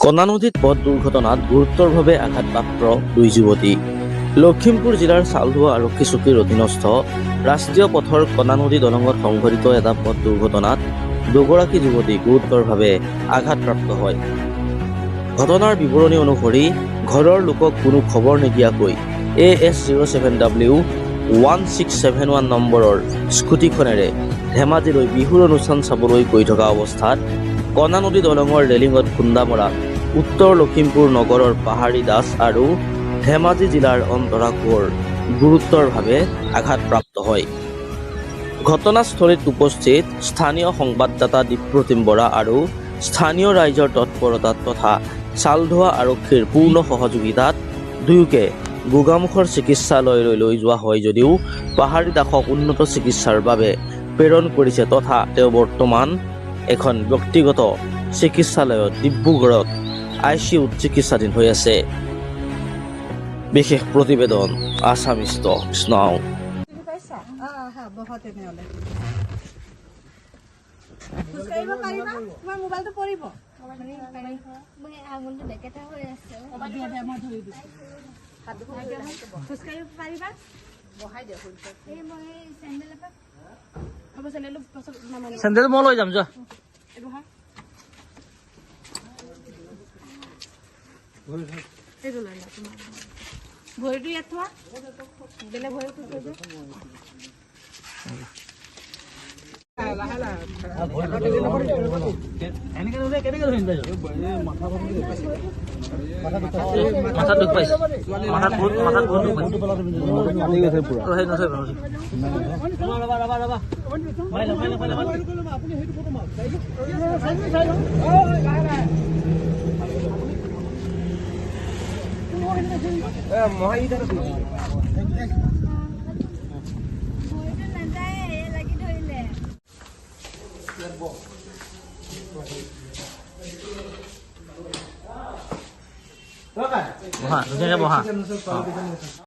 কণা নদীত পথ দুৰ্ঘটনাত গুৰুতৰভাৱে আঘাতপ্ৰাপ্ত দুই যুৱতী। লখিমপুৰ জিলাৰ চালধোৱা আৰক্ষী চকীৰ অধীনস্থ ৰাষ্ট্ৰীয় পথৰ কণা নদী দলঙত সংঘটিত এটা পথ দুৰ্ঘটনাত দুগৰাকী যুৱতী গুৰুতৰভাৱে আঘাতপ্ৰাপ্ত হয়। ঘটনাৰ বিৱৰণী অনুসৰি ঘৰৰ লোকক কোনো খবৰ নিদিয়াকৈ AS07W1671 নম্বৰৰ স্কুটিখনেৰে ধেমাজিলৈ বিহুৰ অনুষ্ঠান চাবলৈ গৈ থকা অৱস্থাত কণা নদী দলঙৰ ৰেলিঙত খুন্দা মৰা উত্তৰ লখিমপুৰ নগৰৰ পাহাৰী দাস আৰু ধেমাজি জিলাৰ অন্তৰা কোঁৱৰ গুৰুতৰভাৱে আঘাতপ্ৰাপ্ত হয়। ঘটনাস্থলীত উপস্থিত স্থানীয় সংবাদদাতা দীপ্ৰতিম বৰা আৰু স্থানীয় ৰাইজৰ তৎপৰতাত তথা চালধোৱা আৰক্ষীৰ পূৰ্ণ সহযোগিতাত দুয়োকে গোগামুখৰ চিকিৎসালয়লৈ লৈ যোৱা হয় যদিও পাহাৰী দাসক উন্নত চিকিৎসাৰ বাবে প্ৰেৰণ কৰিছে তথা তেওঁ বৰ্তমান এখন ব্যক্তিগত চিকিৎসালয়ত ডিব্ৰুগড়ত ICUত চিকিৎসাধীন হৈ আছে। বিশেষ প্ৰতিবেদন আছামিজ টক্স নাও। চেণ্ডেল মই লৈ যাম যোৱা। ভৰিটো ইয়াত থোৱা বেলেগ ভৰিটো থৈ দিয়া। মাথা দুখ পাইছে, মাথা বহুত দুখ পাইছে। বহা, ধুনীয়াকে বহা।